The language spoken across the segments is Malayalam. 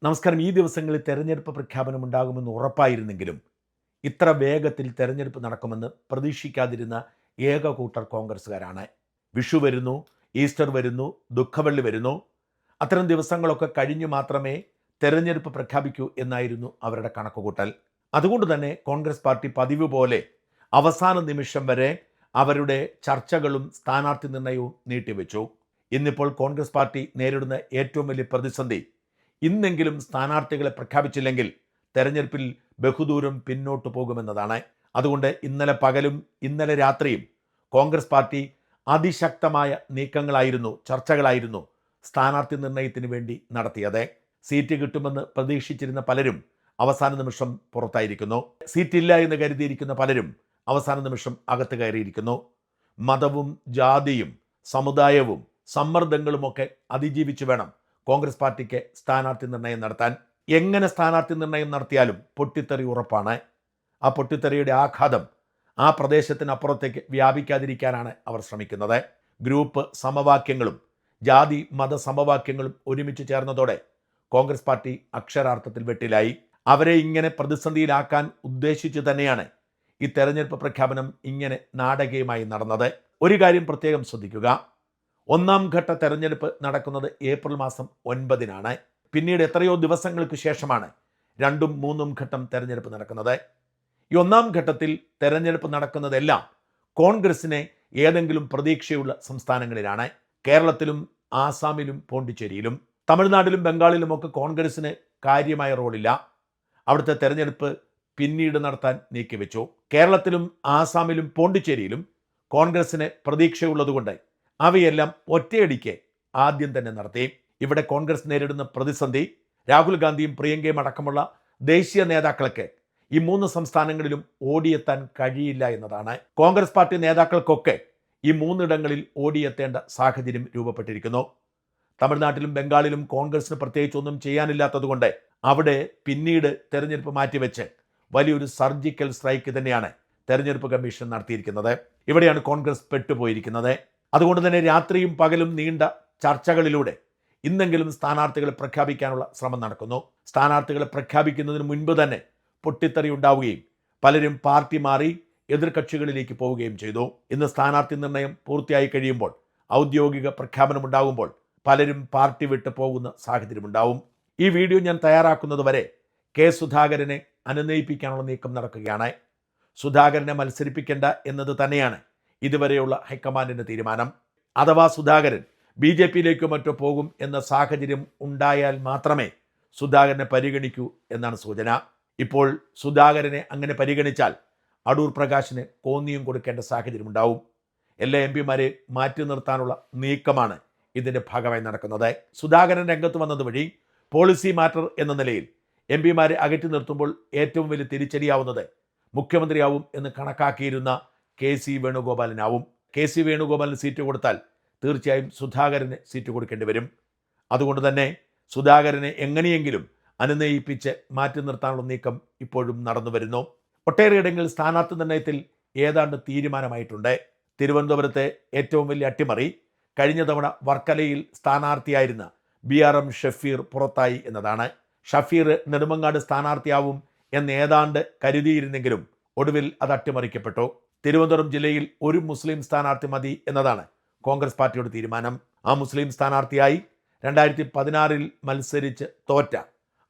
നമസ്കാരം. ഈ ദിവസങ്ങളിൽ തെരഞ്ഞെടുപ്പ് പ്രഖ്യാപനം ഉണ്ടാകുമെന്ന് ഉറപ്പായിരുന്നെങ്കിലും ഇത്ര വേഗത്തിൽ തെരഞ്ഞെടുപ്പ് നടക്കുമെന്ന് പ്രതീക്ഷിക്കാതിരുന്ന ഏക കൂട്ടർ കോൺഗ്രസ്സുകാരാണ്. വിഷു വരുന്നു, ഈസ്റ്റർ വരുന്നു, ദുഃഖവെള്ളി വരുന്നു. അത്തരം ദിവസങ്ങളൊക്കെ കഴിഞ്ഞു മാത്രമേ തെരഞ്ഞെടുപ്പ് പ്രഖ്യാപിക്കൂ എന്നായിരുന്നു അവരുടെ കണക്കുകൂട്ടൽ. അതുകൊണ്ട് തന്നെ കോൺഗ്രസ് പാർട്ടി പതിവ് പോലെ അവസാന നിമിഷം വരെ അവരുടെ ചർച്ചകളും സ്ഥാനാർത്ഥി നിർണയവും നീട്ടിവെച്ചു. ഇന്നിപ്പോൾ കോൺഗ്രസ് പാർട്ടി നേരിടുന്ന ഏറ്റവും വലിയ പ്രതിസന്ധി, ഇന്നെങ്കിലും സ്ഥാനാർത്ഥികളെ പ്രഖ്യാപിച്ചില്ലെങ്കിൽ തെരഞ്ഞെടുപ്പിൽ ബഹുദൂരം പിന്നോട്ട് പോകുമെന്നതാണ്. അതുകൊണ്ട് ഇന്നലെ പകലും ഇന്നലെ രാത്രിയും കോൺഗ്രസ് പാർട്ടി അതിശക്തമായ നീക്കങ്ങളായിരുന്നു, ചർച്ചകളായിരുന്നു സ്ഥാനാർത്ഥി നിർണയത്തിന് വേണ്ടി നടത്തിയത്. സീറ്റ് കിട്ടുമെന്ന് പ്രതീക്ഷിച്ചിരുന്ന പലരും അവസാന നിമിഷം പുറത്തായിരിക്കുന്നു. സീറ്റില്ല എന്ന് കരുതിയിരിക്കുന്ന പലരും അവസാന നിമിഷം അകത്ത് കയറിയിരിക്കുന്നു. മതവും ജാതിയും സമുദായവും സമ്മർദ്ദങ്ങളുമൊക്കെ അതിജീവിച്ചു വേണം കോൺഗ്രസ് പാർട്ടിക്ക് സ്ഥാനാർത്ഥി നിർണയം നടത്താൻ. എങ്ങനെ സ്ഥാനാർത്ഥി നിർണയം നടത്തിയാലും പൊട്ടിത്തെറി ഉറപ്പാണ്. ആ പൊട്ടിത്തെറിയുടെ ആഘാതം ആ പ്രദേശത്തിനപ്പുറത്തേക്ക് വ്യാപിക്കാതിരിക്കാനാണ് അവർ ശ്രമിക്കുന്നത്. ഗ്രൂപ്പ് സമവാക്യങ്ങളും ജാതി മത സമവാക്യങ്ങളും ഒരുമിച്ച് ചേർന്നതോടെ കോൺഗ്രസ് പാർട്ടി അക്ഷരാർത്ഥത്തിൽ വെട്ടിലായി. അവരെ ഇങ്ങനെ പ്രതിസന്ധിയിലാക്കാൻ ഉദ്ദേശിച്ചു തന്നെയാണ് ഈ തെരഞ്ഞെടുപ്പ് പ്രഖ്യാപനം ഇങ്ങനെ നാടകീയമായി നടന്നത്. ഒരു കാര്യം പ്രത്യേകം ശ്രദ്ധിക്കുക. ഒന്നാം ഘട്ട തെരഞ്ഞെടുപ്പ് നടക്കുന്നത് ഏപ്രിൽ മാസം 9-നാണ്. പിന്നീട് എത്രയോ ദിവസങ്ങൾക്ക് ശേഷമാണ് 2ഉം 3ഉം ഘട്ടം തെരഞ്ഞെടുപ്പ് നടക്കുന്നത്. ഈ ഒന്നാം ഘട്ടത്തിൽ തെരഞ്ഞെടുപ്പ് നടക്കുന്നതെല്ലാം കോൺഗ്രസിനെ ഏതെങ്കിലും പ്രതീക്ഷയുള്ള സംസ്ഥാനങ്ങളിലാണ്. കേരളത്തിലും ആസാമിലും പോണ്ടിച്ചേരിയിലും തമിഴ്നാട്ടിലും ബംഗാളിലുമൊക്കെ കോൺഗ്രസിന് കാര്യമായ റോളില്ല. അവിടുത്തെ തെരഞ്ഞെടുപ്പ് പിന്നീട് നടത്താൻ നീക്കിവെച്ചു. കേരളത്തിലും ആസാമിലും പോണ്ടിച്ചേരിയിലും കോൺഗ്രസിന് പ്രതീക്ഷയുള്ളതുകൊണ്ട് അവയെല്ലാം ഒറ്റയടിക്ക് ആദ്യം തന്നെ നടത്തി. ഇവിടെ കോൺഗ്രസ് നേരിടുന്ന പ്രതിസന്ധി, രാഹുൽ ഗാന്ധിയും പ്രിയങ്കയും അടക്കമുള്ള ദേശീയ നേതാക്കൾക്ക് ഈ 3 സംസ്ഥാനങ്ങളിലും ഓടിയെത്താൻ കഴിയില്ല എന്നതാണ്. കോൺഗ്രസ് പാർട്ടി നേതാക്കൾക്കൊക്കെ ഈ 3 ഇടങ്ങളിൽ ഓടിയെത്തേണ്ട സാഹചര്യം രൂപപ്പെട്ടിരിക്കുന്നു. തമിഴ്നാട്ടിലും ബംഗാളിലും കോൺഗ്രസിന് പ്രത്യേകിച്ച് ഒന്നും ചെയ്യാനില്ലാത്തതുകൊണ്ട് അവിടെ പിന്നീട് തെരഞ്ഞെടുപ്പ് മാറ്റിവെച്ച് വലിയൊരു സർജിക്കൽ സ്ട്രൈക്ക് തന്നെയാണ് തെരഞ്ഞെടുപ്പ് കമ്മീഷൻ നടത്തിയിരിക്കുന്നത്. ഇവിടെയാണ് കോൺഗ്രസ് പെട്ടുപോയിരിക്കുന്നത്. അതുകൊണ്ട് തന്നെ രാത്രിയും പകലും നീണ്ട ചർച്ചകളിലൂടെ ഇന്നെങ്കിലും സ്ഥാനാർത്ഥികളെ പ്രഖ്യാപിക്കാനുള്ള ശ്രമം നടക്കുന്നു. സ്ഥാനാർത്ഥികളെ പ്രഖ്യാപിക്കുന്നതിന് മുൻപ് തന്നെ പൊട്ടിത്തെറി ഉണ്ടാവുകയും പലരും പാർട്ടി മാറി എതിർകക്ഷികളിലേക്ക് പോവുകയും ചെയ്തു. ഇന്ന് സ്ഥാനാർത്ഥി നിർണയം പൂർത്തിയായി കഴിയുമ്പോൾ, ഔദ്യോഗിക പ്രഖ്യാപനമുണ്ടാകുമ്പോൾ പലരും പാർട്ടി വിട്ട് പോകുന്ന സാഹചര്യമുണ്ടാവും. ഈ വീഡിയോ ഞാൻ തയ്യാറാക്കുന്നത് വരെ കെ സുധാകരനെ അനുനയിപ്പിക്കാനുള്ള നീക്കം നടക്കുകയാണ്. സുധാകരനെ മത്സരിപ്പിക്കേണ്ട എന്നത് തന്നെയാണ് ഇതുവരെയുള്ള ഹൈക്കമാൻഡിൻ്റെ തീരുമാനം. അഥവാ സുധാകരൻ BJP-യിലേക്കോ മറ്റോ പോകും എന്ന സാഹചര്യം ഉണ്ടായാൽ മാത്രമേ സുധാകരനെ പരിഗണിക്കൂ എന്നാണ് സൂചന. ഇപ്പോൾ സുധാകരനെ അങ്ങനെ പരിഗണിച്ചാൽ അടൂർ പ്രകാശിന് കോന്നിയും കൊടുക്കേണ്ട സാഹചര്യം ഉണ്ടാവും. എല്ലാ MP-മാരെ മാറ്റി നിർത്താനുള്ള നീക്കമാണ് ഇതിൻ്റെ ഭാഗമായി നടക്കുന്നത്. സുധാകരൻ രംഗത്ത് വന്നത് വഴി പോളിസി മാറ്റർ എന്ന നിലയിൽ MP-മാരെ അകറ്റി നിർത്തുമ്പോൾ ഏറ്റവും വലിയ തിരിച്ചടിയാവുന്നത് മുഖ്യമന്ത്രിയാവും എന്ന് കണക്കാക്കിയിരുന്ന KC വേണുഗോപാലിനാവും. KC വേണുഗോപാലിന് സീറ്റ് കൊടുത്താൽ തീർച്ചയായും സുധാകരന് സീറ്റ് കൊടുക്കേണ്ടി വരും. അതുകൊണ്ട് തന്നെ സുധാകരനെ എങ്ങനെയെങ്കിലും അനുനയിപ്പിച്ച് മാറ്റി നിർത്താനുള്ള നീക്കം ഇപ്പോഴും നടന്നു വരുന്നു. ഒട്ടേറെ ഇടങ്ങളിൽ സ്ഥാനാർത്ഥി നിർണയത്തിൽ ഏതാണ്ട് തീരുമാനമായിട്ടുണ്ട്. തിരുവനന്തപുരത്തെ ഏറ്റവും വലിയ അട്ടിമറി കഴിഞ്ഞ തവണ വർക്കലയിൽ സ്ഥാനാർത്ഥിയായിരുന്ന BRM ഷഫീർ പുറത്തായി എന്നതാണ്. ഷഫീർ നെടുമങ്ങാട് സ്ഥാനാർത്ഥിയാവും എന്ന് ഏതാണ്ട് കരുതിയിരുന്നെങ്കിലും ഒടുവിൽ അത് അട്ടിമറിക്കപ്പെട്ടു. തിരുവനന്തപുരം ജില്ലയിൽ ഒരു മുസ്ലിം സ്ഥാനാർത്ഥി മതി എന്നതാണ് കോൺഗ്രസ് പാർട്ടിയുടെ തീരുമാനം. ആ മുസ്ലിം സ്ഥാനാർത്ഥിയായി 2016-ൽ മത്സരിച്ച് തോറ്റ,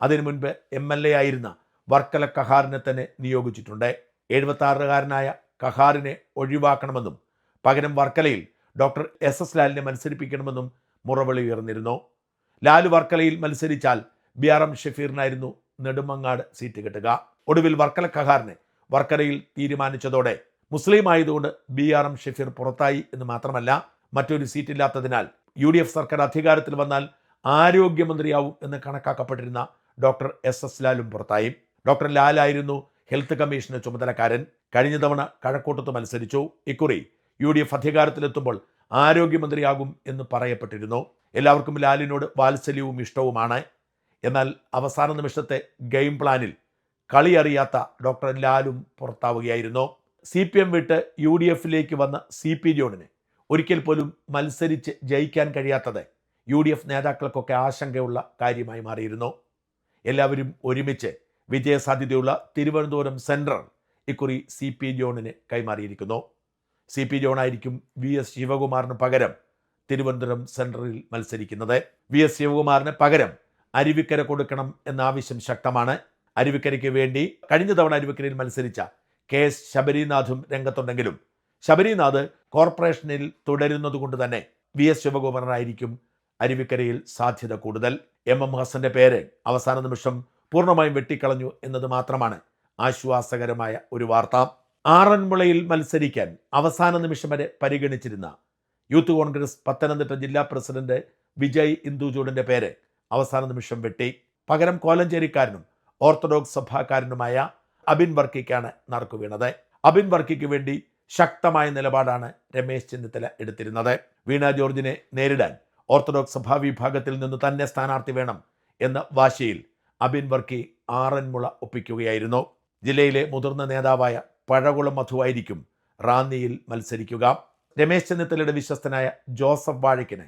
അതിനു മുൻപ് MLA ആയിരുന്ന വർക്കല കഹാറിനെ തന്നെ നിയോഗിച്ചിട്ടുണ്ട്. 76-കാരനായ കഹാറിനെ ഒഴിവാക്കണമെന്നും പകരം വർക്കലയിൽ ഡോക്ടർ SS ലാലിനെ മത്സരിപ്പിക്കണമെന്നും മുറവിളി ഉയർന്നിരുന്നു. ലാലു വർക്കലയിൽ മത്സരിച്ചാൽ BRM ഷഫീറിനായിരുന്നു നെടുമങ്ങാട് സീറ്റ് കിട്ടുക. ഒടുവിൽ വർക്കല കഹാറിനെ വർക്കലയിൽ തീരുമാനിച്ചതോടെ മുസ്ലിം ആയതുകൊണ്ട് BRM ഷഫീർ പുറത്തായി എന്ന് മാത്രമല്ല, മറ്റൊരു സീറ്റില്ലാത്തതിനാൽ UDF സർക്കാർ അധികാരത്തിൽ വന്നാൽ ആരോഗ്യമന്ത്രിയാവും എന്ന് കണക്കാക്കപ്പെട്ടിരുന്ന ഡോക്ടർ SS ലാലും പുറത്തായി. ഡോക്ടർ ലാലായിരുന്നു ഹെൽത്ത് കമ്മീഷന് ചുമതലക്കാരൻ. കഴിഞ്ഞ തവണ കഴക്കൂട്ടത്ത് മത്സരിച്ചു. ഇക്കുറി UDF അധികാരത്തിലെത്തുമ്പോൾ ആരോഗ്യമന്ത്രിയാകും എന്ന് പറയപ്പെട്ടിരുന്നു. എല്ലാവർക്കും ലാലിനോട് വാത്സല്യവും ഇഷ്ടവുമാണ്. എന്നാൽ അവസാന നിമിഷത്തെ ഗെയിം പ്ലാനിൽ കളി അറിയാത്ത ഡോക്ടർ ലാലും പുറത്താവുകയായിരുന്നു. CPM വിട്ട് UDF-ലേക്ക് വന്ന CP ജോണിന് ഒരിക്കൽ പോലും മത്സരിച്ച് ജയിക്കാൻ കഴിയാത്തത് UDF നേതാക്കൾക്കൊക്കെ ആശങ്കയുള്ള കാര്യമായി മാറിയിരുന്നു. എല്ലാവരും ഒരുമിച്ച് വിജയസാധ്യതയുള്ള തിരുവനന്തപുരം സെൻട്രൽ ഇക്കുറി CP ജോണിന് കൈമാറിയിരിക്കുന്നു. CP ജോണായിരിക്കും VS ശിവകുമാറിന് പകരം തിരുവനന്തപുരം സെൻട്രലിൽ മത്സരിക്കുന്നത്. VS ശിവകുമാറിന് പകരം അരുവിക്കര കൊടുക്കണം എന്ന ആവശ്യം ശക്തമാണ്. അരുവിക്കരയ്ക്ക് വേണ്ടി കഴിഞ്ഞ തവണ അരുവിക്കരയിൽ മത്സരിച്ച KS ശബരിനാഥും രംഗത്തുണ്ടെങ്കിലും ശബരിനാഥ് കോർപ്പറേഷനിൽ തുടരുന്നത് കൊണ്ട് തന്നെ VS ശിവകുമാറിനായിരിക്കും അരുവിക്കരയിൽ സാധ്യത കൂടുതൽ. MM ഹസന്റെ പേര് അവസാന നിമിഷം പൂർണ്ണമായും വെട്ടിക്കളഞ്ഞു എന്നത് മാത്രമാണ് ആശ്വാസകരമായ ഒരു വാർത്ത. ആറന്മുളയിൽ മത്സരിക്കാൻ അവസാന നിമിഷം വരെ പരിഗണിച്ചിരുന്ന യൂത്ത് കോൺഗ്രസ് പത്തനംതിട്ട ജില്ലാ പ്രസിഡന്റ് വിജയ് ഇന്ദുചൂടിന്റെ പേര് അവസാന നിമിഷം വെട്ടി. പകരം കോലഞ്ചേരിക്കാരനും ഓർത്തഡോക്സ് സഭാക്കാരനുമായ അബിൻ വർക്കിക്കാണ് നറുക്കു വീണത്. അബിൻ വർക്കിക്ക് വേണ്ടി ശക്തമായ നിലപാടാണ് രമേശ് ചെന്നിത്തല എടുത്തിരുന്നത്. വീണ ജോർജിനെ നേരിടാൻ ഓർത്തഡോക്സ് സഭാ വിഭാഗത്തിൽ നിന്ന് തന്നെ സ്ഥാനാർത്ഥി വേണം എന്ന വാശിയിൽ അബിൻ വർക്കി ആറന്മുള ഒപ്പിക്കുകയായിരുന്നു. ജില്ലയിലെ മുതിർന്ന നേതാവായ പഴകുളം മധുവായിരിക്കും റാന്നിയിൽ മത്സരിക്കുക. രമേശ് ചെന്നിത്തലയുടെ വിശ്വസ്തനായ ജോസഫ് വാഴയ്ക്കിന്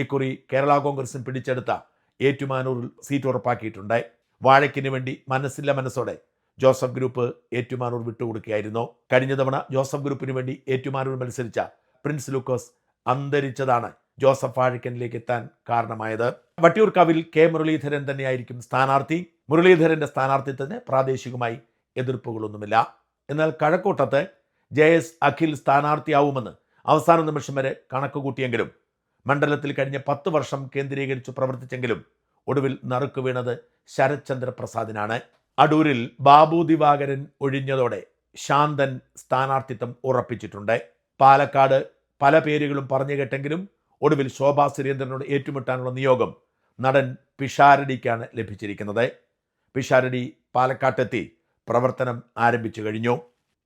ഇക്കുറി കേരള കോൺഗ്രസിന് പിടിച്ചെടുത്ത ഏറ്റുമാനൂരിൽ സീറ്റ് ഉറപ്പാക്കിയിട്ടുണ്ട്. വാഴയ്ക്കിന് വേണ്ടി മനസ്സില്ല മനസ്സോടെ ജോസഫ് ഗ്രൂപ്പ് ഏറ്റുമാനൂർ വിട്ടുകൊടുക്കുകയായിരുന്നു. കഴിഞ്ഞ തവണ ജോസഫ് ഗ്രൂപ്പിന് വേണ്ടി ഏറ്റുമാനൂർ മത്സരിച്ച പ്രിൻസ് ലൂക്കോസ് അന്തരിച്ചതാണ് ജോസഫ് വാഴയ്ക്കനിലേക്ക് എത്താൻ കാരണമായത്. വട്ടിയൂർക്കാവിൽ K മുരളീധരൻ തന്നെയായിരിക്കും സ്ഥാനാർത്ഥി. മുരളീധരന്റെ സ്ഥാനാർത്ഥിത്വത്തിന് പ്രാദേശികമായി എതിർപ്പുകളൊന്നുമില്ല. എന്നാൽ കഴക്കൂട്ടത്ത് JS അഖിൽ സ്ഥാനാർത്ഥിയാവുമെന്ന് അവസാന നിമിഷം വരെ കണക്കുകൂട്ടിയെങ്കിലും മണ്ഡലത്തിൽ കഴിഞ്ഞ 10 വർഷം കേന്ദ്രീകരിച്ച് പ്രവർത്തിച്ചെങ്കിലും ഒടുവിൽ നറുക്ക് വീണത് ശരത്ചന്ദ്ര പ്രസാദിനാണ്. അടൂരിൽ ബാബു ദിവാകരൻ ഒഴിഞ്ഞതോടെ ശാന്തൻ സ്ഥാനാർത്ഥിത്വം ഉറപ്പിച്ചിട്ടുണ്ട്. പാലക്കാട് പല പേരുകളും പറഞ്ഞു കേട്ടെങ്കിലും ഒടുവിൽ ശോഭാ സുരേന്ദ്രനോട് ഏറ്റുമുട്ടാനുള്ള നിയോഗം നടൻ പിഷാരടിക്കാണ് ലഭിച്ചിരിക്കുന്നത്. പിഷാരടി പാലക്കാട്ടെത്തി പ്രവർത്തനം ആരംഭിച്ചു കഴിഞ്ഞു.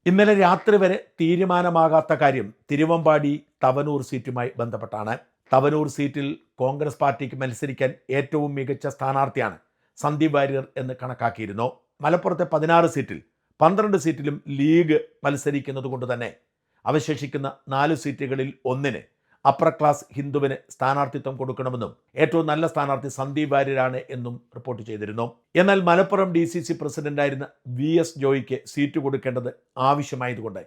ഇന്നലെ രാത്രി വരെ തീരുമാനമാകാത്ത കാര്യം തിരുവമ്പാടി തവനൂർ സീറ്റുമായി ബന്ധപ്പെട്ടാണ്. തവനൂർ സീറ്റിൽ കോൺഗ്രസ് പാർട്ടിക്ക് മത്സരിക്കാൻ ഏറ്റവും മികച്ച സ്ഥാനാർത്ഥിയാണ് സന്ദീപ് വാര്യർ എന്ന് കണക്കാക്കിയിരുന്നു. മലപ്പുറത്തെ 16 സീറ്റിൽ 12 സീറ്റിലും ലീഗ് മത്സരിക്കുന്നത് കൊണ്ട് തന്നെ അവശേഷിക്കുന്ന 4 സീറ്റുകളിൽ ഒന്നിന് അപ്പർ ക്ലാസ് ഹിന്ദുവിന് സ്ഥാനാർത്ഥിത്വം കൊടുക്കണമെന്നും ഏറ്റവും നല്ല സ്ഥാനാർത്ഥി സന്ദീപ് വാര്യരാണ് എന്നും റിപ്പോർട്ട് ചെയ്തിരുന്നു. എന്നാൽ മലപ്പുറം DCC പ്രസിഡന്റായിരുന്ന VS ജോയിക്ക് സീറ്റ് കൊടുക്കേണ്ടത് ആവശ്യമായതുകൊണ്ട്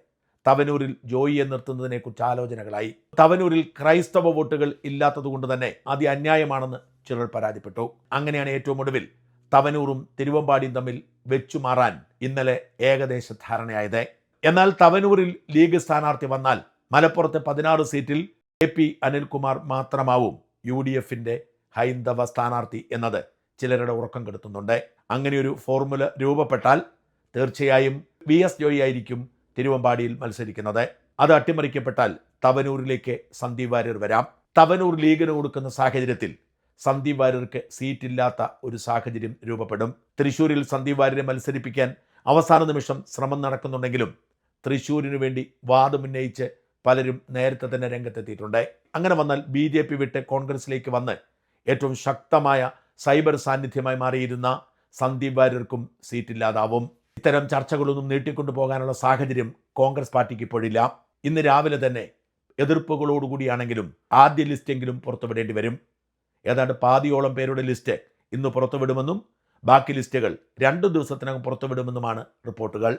തവനൂരിൽ ജോയിയെ നിർത്തുന്നതിനെക്കുറിച്ച് ആലോചനകളായി. തവനൂരിൽ ക്രൈസ്തവ വോട്ടുകൾ ഇല്ലാത്തതുകൊണ്ട് തന്നെ അന്യായമാണെന്ന് ചിലർ പരാതിപ്പെട്ടു. അങ്ങനെയാണ് ഏറ്റവും ഒടുവിൽ തവനൂറും തിരുവമ്പാടിയും തമ്മിൽ വെച്ചുമാറാൻ ഇന്നലെ ഏകദേശ ധാരണയായത്. എന്നാൽ തവനൂരിൽ ലീഗ് സ്ഥാനാർത്ഥി വന്നാൽ മലപ്പുറത്തെ 16 സീറ്റിൽ AP അനിൽകുമാർ മാത്രമാവും UDFന്റെ ഹൈന്ദവ സ്ഥാനാർത്ഥി എന്നത് ചിലരുടെ ഉറക്കം കെടുത്തുന്നുണ്ട്. അങ്ങനെയൊരു ഫോർമുല രൂപപ്പെട്ടാൽ തീർച്ചയായും VS ജോയി ആയിരിക്കും തിരുവമ്പാടിയിൽ മത്സരിക്കുന്നത്. അത് അട്ടിമറിക്കപ്പെട്ടാൽ തവനൂരിലേക്ക് സന്ദീപ് വാര്യർ വരാം. തവനൂർ ലീഗിന് കൊടുക്കുന്ന സാഹചര്യത്തിൽ സന്ദീപ് വാര്യർക്ക് സീറ്റില്ലാത്ത ഒരു സാഹചര്യം രൂപപ്പെടും. തൃശ്ശൂരിൽ സന്ദീപ് വാര്യരെ മത്സരിപ്പിക്കാൻ അവസാന നിമിഷം ശ്രമം നടക്കുന്നുണ്ടെങ്കിലും തൃശ്ശൂരിനു വേണ്ടി വാദമുന്നയിച്ച് പലരും നേരത്തെ തന്നെ രംഗത്തെത്തിയിട്ടുണ്ട്. അങ്ങനെ വന്നാൽ BJP വിട്ട് കോൺഗ്രസിലേക്ക് വന്ന് ഏറ്റവും ശക്തമായ സൈബർ സാന്നിധ്യമായി മാറിയിരുന്ന സന്ദീപ് വാര്യർക്കും സീറ്റില്ലാതാവും. ഇത്തരം ചർച്ചകളൊന്നും നീട്ടിക്കൊണ്ടു പോകാനുള്ള സാഹചര്യം കോൺഗ്രസ് പാർട്ടിക്ക് ഇപ്പോഴില്ല. ഇന്ന് രാവിലെ തന്നെ എതിർപ്പുകളോടുകൂടിയാണെങ്കിലും ആദ്യ ലിസ്റ്റെങ്കിലും പുറത്തുവിടേണ്ടി വരും. ഏതാണ്ട് പാതിയോളം പേരുടെ ലിസ്റ്റ് ഇന്ന് പുറത്തുവിടുമെന്നും ബാക്കി ലിസ്റ്റുകൾ 2 ദിവസത്തിനകം പുറത്തുവിടുമെന്നുമാണ് റിപ്പോർട്ടുകൾ.